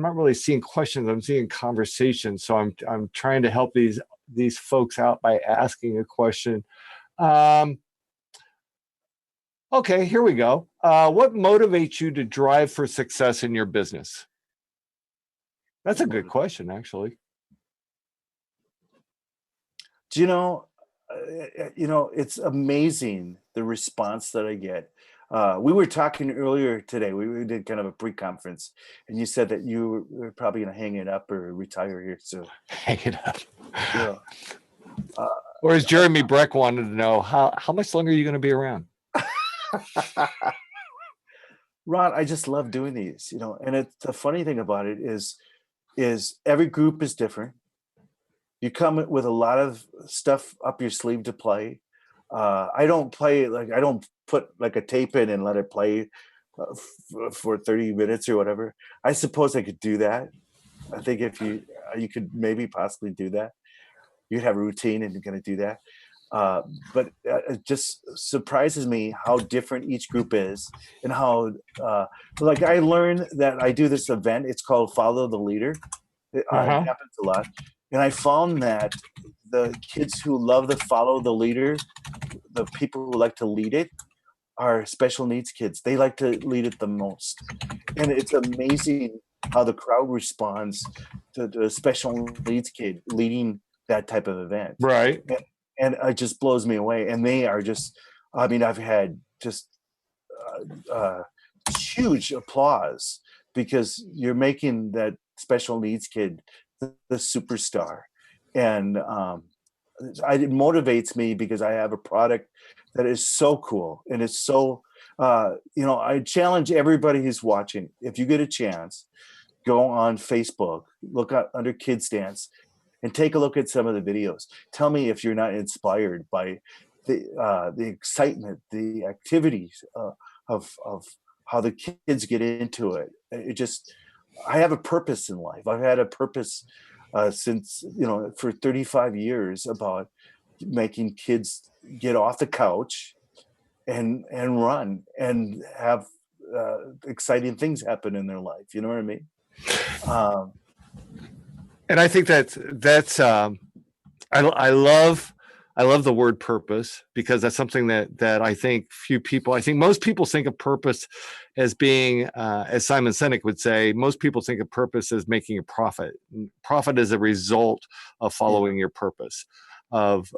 not really seeing questions. I'm seeing conversations. So I'm trying to help these folks out by asking a question. Okay, here we go. What motivates you to drive for success in your business? That's a good question, actually. Do it's amazing the response that I get. We were talking earlier today. We did kind of a pre-conference, and you said that you were probably going to hang it up or retire here soon. Hang it up. Or as Jeremy Breck wanted to know, how much longer are you going to be around? Ron, I just love doing these, and the funny thing about it is every group is different. You come with a lot of stuff up your sleeve to play. I don't put like a tape in and let it play for 30 minutes or whatever. I suppose I could do that. I think if you could maybe possibly do that. You'd have a routine and you're going to do that. But it just surprises me how different each group is, and how I learned that I do this event. It's called Follow the Leader. It happens a lot. And I found that the kids who love to follow the leader, the people who like to lead it, are special needs kids. They like to lead it the most. And it's amazing how the crowd responds to the special needs kid leading that type of event. Right. And it just blows me away. And they are just, I've had just huge applause, because you're making that special needs kid the superstar. And it motivates me because I have a product that is so cool. And it's so, I challenge everybody who's watching, if you get a chance, go on Facebook, look up under Kids Dance, and take a look at some of the videos. Tell me if you're not inspired by the excitement, the activities of how the kids get into it. I have a purpose in life. I've had a purpose since, for 35 years, about making kids get off the couch and run and have exciting things happen in their life. You know what I mean? And I think that's I love the word purpose, because that's something that I think most people think of purpose as being, as Simon Sinek would say, most people think of purpose as making a profit. Profit is a result of following your purpose, of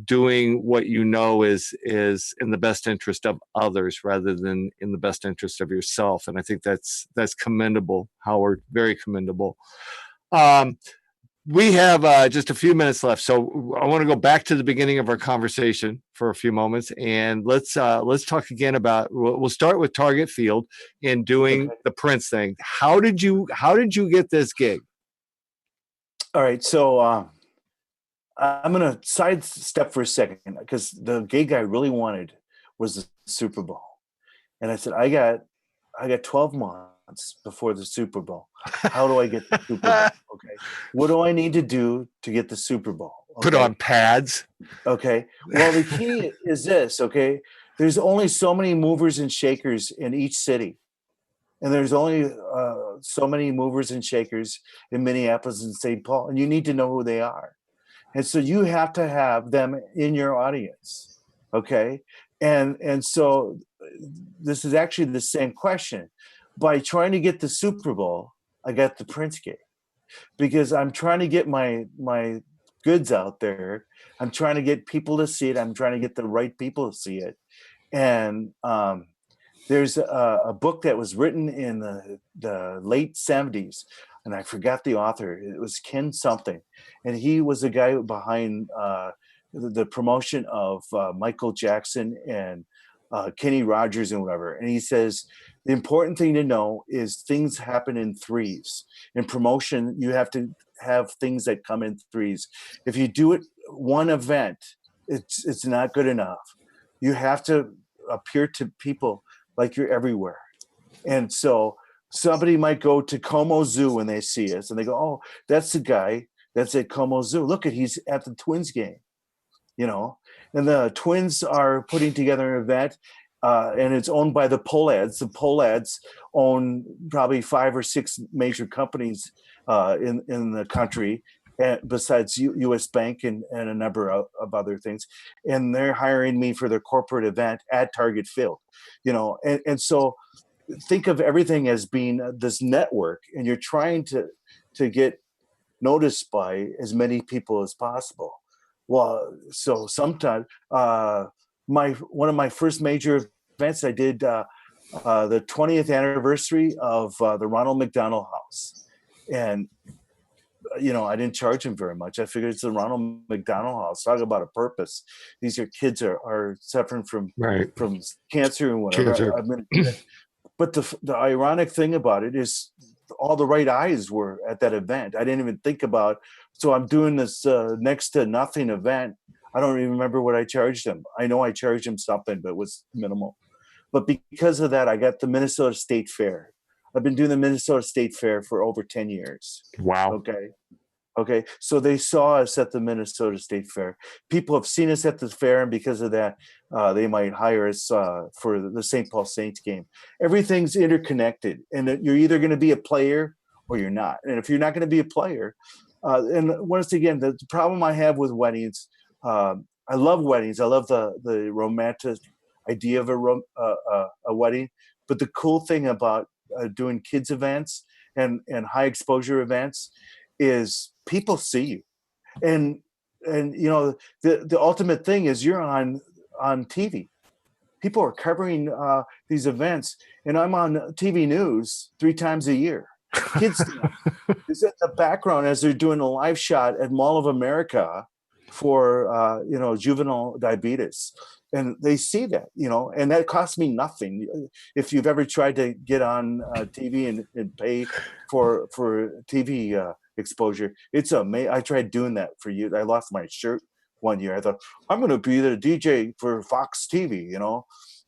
doing what is in the best interest of others rather than in the best interest of yourself. And I think that's commendable, Howard, very commendable. We have just a few minutes left, so I want to go back to the beginning of our conversation for a few moments, and let's talk again about. We'll start with Target Field and doing the Prince thing. How did you get this gig? All right, so I'm gonna sidestep for a second because the gig I really wanted was the Super Bowl, and I said I got 12 months before the Super Bowl. How do I get the Super Bowl? Okay. What do I need to do to get the Super Bowl? Okay. Put on pads. Okay. Well, the key is this, okay? There's only so many movers and shakers in each city. And there's only so many movers and shakers in Minneapolis and St. Paul. And you need to know who they are. And so you have to have them in your audience. Okay. And so this is actually the same question. By trying to get the Super Bowl, I got the Prince gig because I'm trying to get my goods out there. I'm trying to get people to see it. I'm trying to get the right people to see it. And there's a book that was written in the late 70s, and I forgot the author. It was Ken something, and he was the guy behind the promotion of Michael Jackson and Kenny Rogers and whatever. And he says, the important thing to know is things happen in threes. In promotion, you have to have things that come in threes. If you do it one event, it's not good enough. You have to appear to people like you're everywhere. And so somebody might go to Como Zoo when they see us and they go, oh, that's the guy that's at Como Zoo. Look he's at the Twins game, you know, and the Twins are putting together an event and it's owned by the Pohlads. The Pohlads own probably 5 or 6 major companies in the country, besides U.S. Bank and a number of other things. And they're hiring me for their corporate event at Target Field, you know. And so think of everything as being this network, and you're trying to get noticed by as many people as possible. Well, so sometimes one of my first major events I did the 20th anniversary of the Ronald McDonald House, and you know, I didn't charge him very much. I figured it's the Ronald McDonald House. Talk about a purpose. These kids are suffering from cancer and whatever. But the ironic thing about it is all the right eyes were at that event. I didn't even think about. So I'm doing this next to nothing event. I don't even remember what I charged him. I know I charged him something, but it was minimal. But because of that, I got the Minnesota State Fair. I've been doing the Minnesota State Fair for over 10 years. Wow. Okay. So they saw us at the Minnesota State Fair. People have seen us at the fair, and because of that, they might hire us for the St. Paul Saints game. Everything's interconnected, and you're either going to be a player or you're not. And if you're not going to be a player, and once again, the problem I have with weddings, I love weddings. I love the romantic idea of a wedding. But the cool thing about doing kids events and high exposure events is people see you, and you know the ultimate thing is you're on TV. People are covering these events, and I'm on TV news 3 times a year. Kids is at the background as they're doing a live shot at Mall of America for you know, juvenile diabetes. And they see that, you know, and that costs me nothing. If you've ever tried to get on TV and pay for TV exposure, it's amazing. I tried doing that for you. I lost my shirt one year. I thought, I'm going to be the DJ for Fox TV, you know,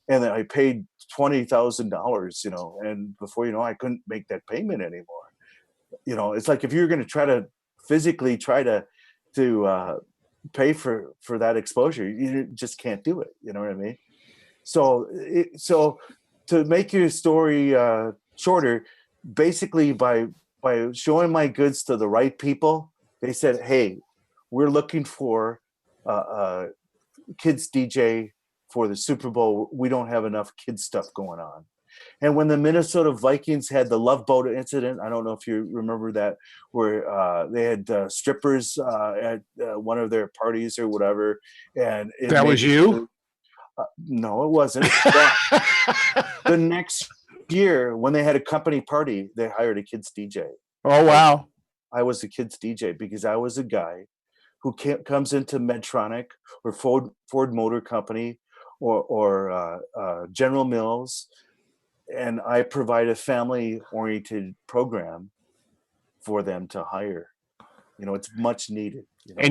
and then I paid $20,000, you know, and before you know, I couldn't make that payment anymore. You know, it's like if you're going to try to physically try to pay for that exposure, you just can't do it. You know what I mean? So to make your story shorter, basically by showing my goods to the right people, they said, hey, we're looking for kids DJ for the Super Bowl. We don't have enough kids stuff going on. And when the Minnesota Vikings had the Love Boat incident, I don't know if you remember that, where they had strippers at one of their parties or whatever. And that was you? No, it wasn't. The next year, when they had a company party, they hired a kids DJ. Oh, wow. I was a kids DJ, because I was a guy who comes into Medtronic or Ford Motor Company or General Mills, and I provide a family-oriented program for them to hire. You know, it's much needed. You know?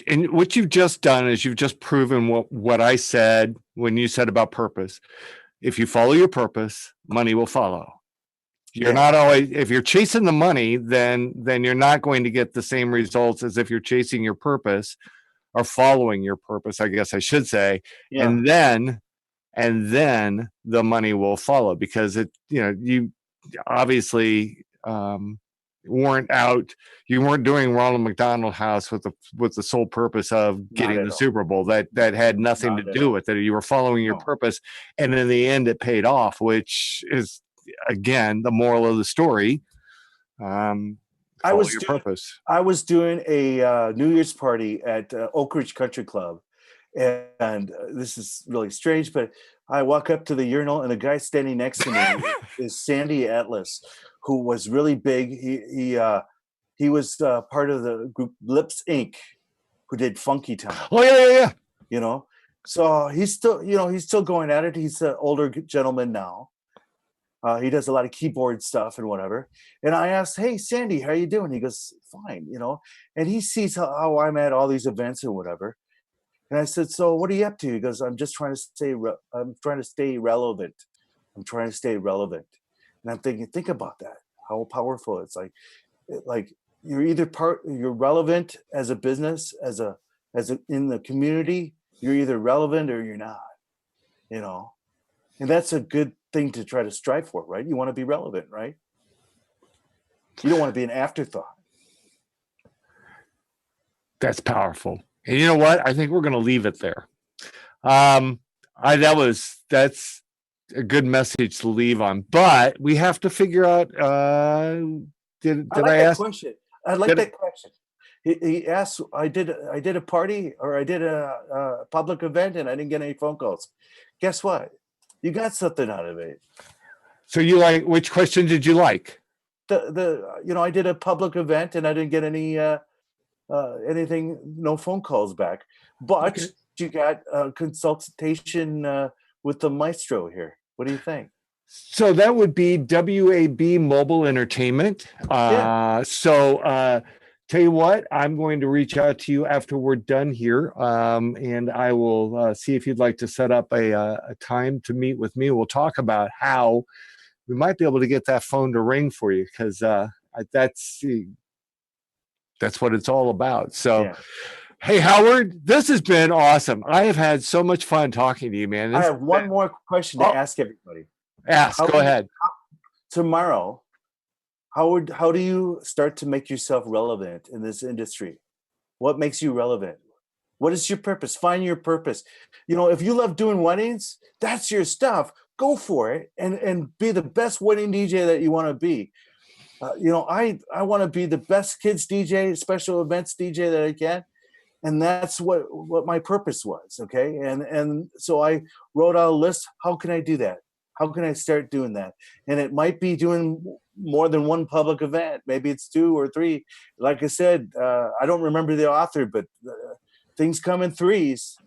And what you've just done is you've just proven what I said when you said about purpose. If you follow your purpose, money will follow. You're not always, if you're chasing the money, then you're not going to get the same results as if you're chasing your purpose or following your purpose, I guess I should say. Yeah. And then the money will follow, because you obviously you weren't doing Ronald McDonald House with the sole purpose of getting the Super Bowl. That had nothing to do with it. You were following your purpose, and in the end it paid off, which is, again, the moral of the story. I was doing a New Year's party at Oak Ridge Country Club, and this is really strange, but I walk up to the urinal, and the guy standing next to me is Sandy Atlas, who was really big. He was part of the group Lips Inc., who did Funky Town. Oh yeah. You know, so he's still going at it. He's an older gentleman now. He does a lot of keyboard stuff and whatever. And I asked, "Hey, Sandy, how you doing?" He goes, "Fine," you know. And he sees how I'm at all these events and whatever. And I said, "So what are you up to?" He goes, "I'm just trying to stay. I'm trying to stay relevant. I'm trying to stay relevant." And I'm thinking, think about that. How powerful it's like you're you're relevant as a business, as a in the community. You're either relevant or you're not. You know, and that's a good thing to try to strive for, right? You want to be relevant, right? You don't want to be an afterthought. That's powerful. And you know what? I think we're going to leave it there. That's a good message to leave on. But we have to figure out. Did I ask? Question. I like that question. He asked. I did a party, or I did a public event, and I didn't get any phone calls. Guess what? You got something out of it. So which question did you like? I did a public event, and I didn't get any anything, no phone calls back. But you got a consultation with the maestro here. What do you think? So that would be WAB Mobile Entertainment. Tell you what, I'm going to reach out to you after we're done here, and I will see if you'd like to set up a time to meet with me. We'll talk about how we might be able to get that phone to ring for you, because that's what it's all about. So, Hey, Howard, this has been awesome. I have had so much fun talking to you, man. I have one more question to ask everybody. Go ahead. Tomorrow, how do you start to make yourself relevant in this industry? What makes you relevant? What is your purpose? Find your purpose. You know, if you love doing weddings, that's your stuff. Go for it and be the best wedding DJ that you want to be. I want to be the best kids DJ, special events DJ that I can. And that's what my purpose was. Okay. And so I wrote out a list. How can I do that? How can I start doing that? And it might be doing more than one public event. Maybe it's 2 or 3. Like I said, I don't remember the author, but things come in threes.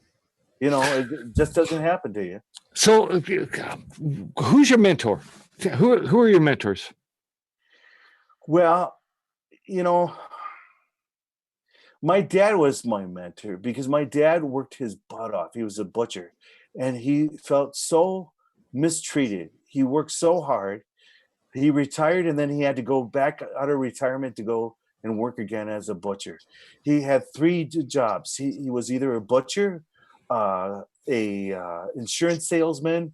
You know, it just doesn't happen to you. So who's your mentor? Who are your mentors? Well, my dad was my mentor, because my dad worked his butt off. He was a butcher, and he felt so mistreated. He worked so hard. He retired, and then he had to go back out of retirement to go and work again as a butcher. He had 3 jobs. He was either a butcher, a insurance salesman,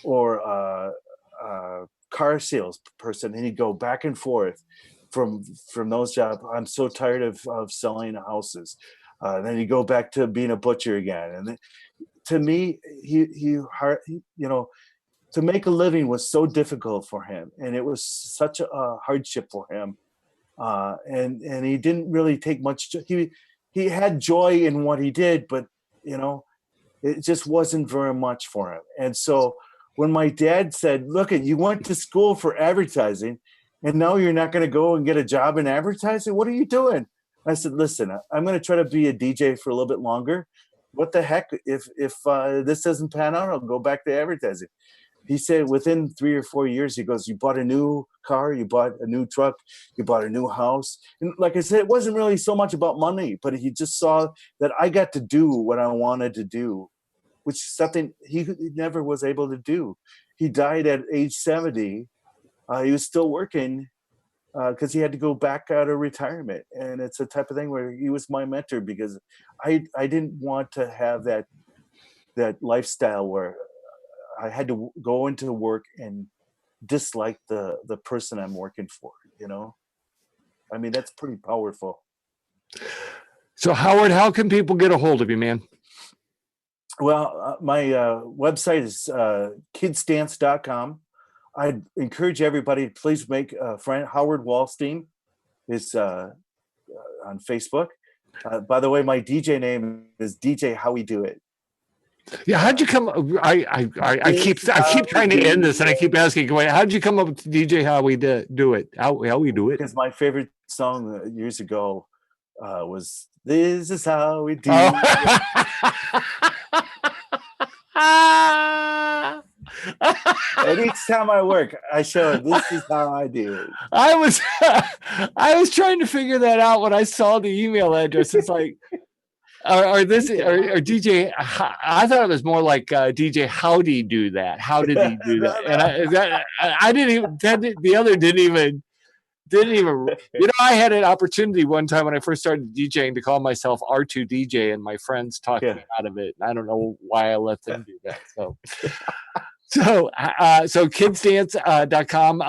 or a car salesperson, and he'd go back and forth from those jobs. I'm so tired of selling houses. Then he'd go back to being a butcher again. And then, to me, to make a living was so difficult for him, and it was such a hardship for him. And he didn't really take much. He had joy in what he did, but it just wasn't very much for him. And so when my dad said, "Look, you went to school for advertising, and now you're not going to go and get a job in advertising? What are you doing? I said, listen, I'm going to try to be a DJ for a little bit longer. What the heck? If this doesn't pan out, I'll go back to advertising. He said within 3 or 4 years, he goes, you bought a new car, you bought a new truck, you bought a new house. And like I said, it wasn't really so much about money, but he just saw that I got to do what I wanted to do, which is something he never was able to do. He died at age 70. He was still working because he had to go back out of retirement. And it's a type of thing where he was my mentor, because I didn't want to have that lifestyle where I had to go into work and dislike the person I'm working for, you know? I mean, that's pretty powerful. So Howard, how can people get a hold of you, man? Well, my website is kidsdance.com. I'd encourage everybody to please make a friend. Howard Walstein is on Facebook. By the way, my DJ name is DJ Howie Do It. Yeah, how'd you come? I keep trying to end this, and I keep asking, how'd you come up with DJ Howie Do It? How we do it? Because my favorite song years ago was "This Is How We Do." And each time I work, I show this is how I do it. I was trying to figure that out when I saw the email address. It's like, or DJ. I thought it was more like DJ. How did he do that? How did he do that? And I didn't even. The other didn't even. You know, I had an opportunity one time when I first started DJing to call myself R2 DJ, and my friends talked me out of it. I don't know why I let them do that. So kidsdance.com,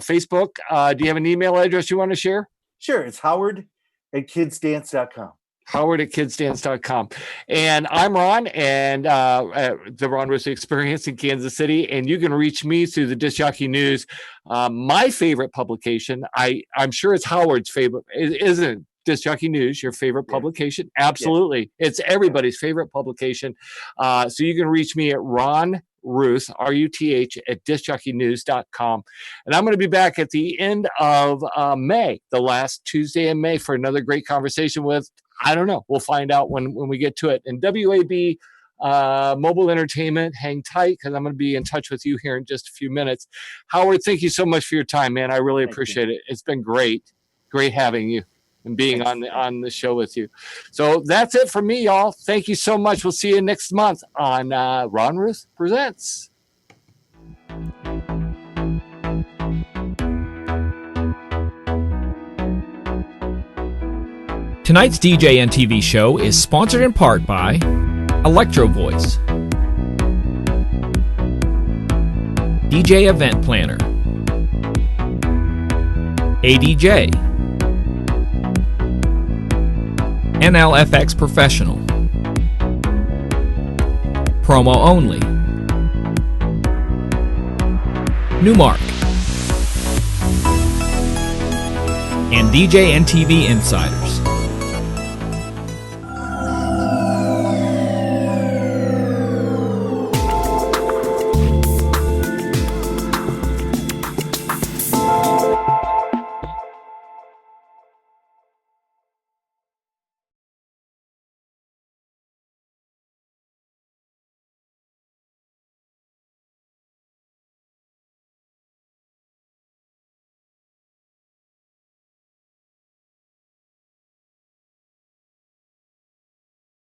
Facebook. Do you have an email address you want to share? Sure. It's howard@kidsdance.com. Howard@kidsdance.com. And I'm Ron, and the Ron Ruth Experience in Kansas City. And you can reach me through the Disc Jockey News. My favorite publication, I'm sure it's Howard's favorite, isn't Disc Jockey News your favorite publication? Absolutely. It's everybody's favorite publication. So you can reach me at Ron Ruth, RUTH, at discjockeynews.com. And I'm going to be back at the end of May, the last Tuesday in May, for another great conversation with, I don't know, we'll find out when we get to it. And WAB Mobile Entertainment, hang tight, because I'm going to be in touch with you here in just a few minutes. Howard, thank you so much for your time, man. I really appreciate it. It's been great having you and being on the show with you. So that's it for me, y'all. Thank you so much. We'll see you next month on Ron Ruth Presents. Tonight's DJNTV show is sponsored in part by Electro Voice, DJ Event Planner, ADJ, NLFX Professional, Promo Only, Newmark, and DJNTV Insiders.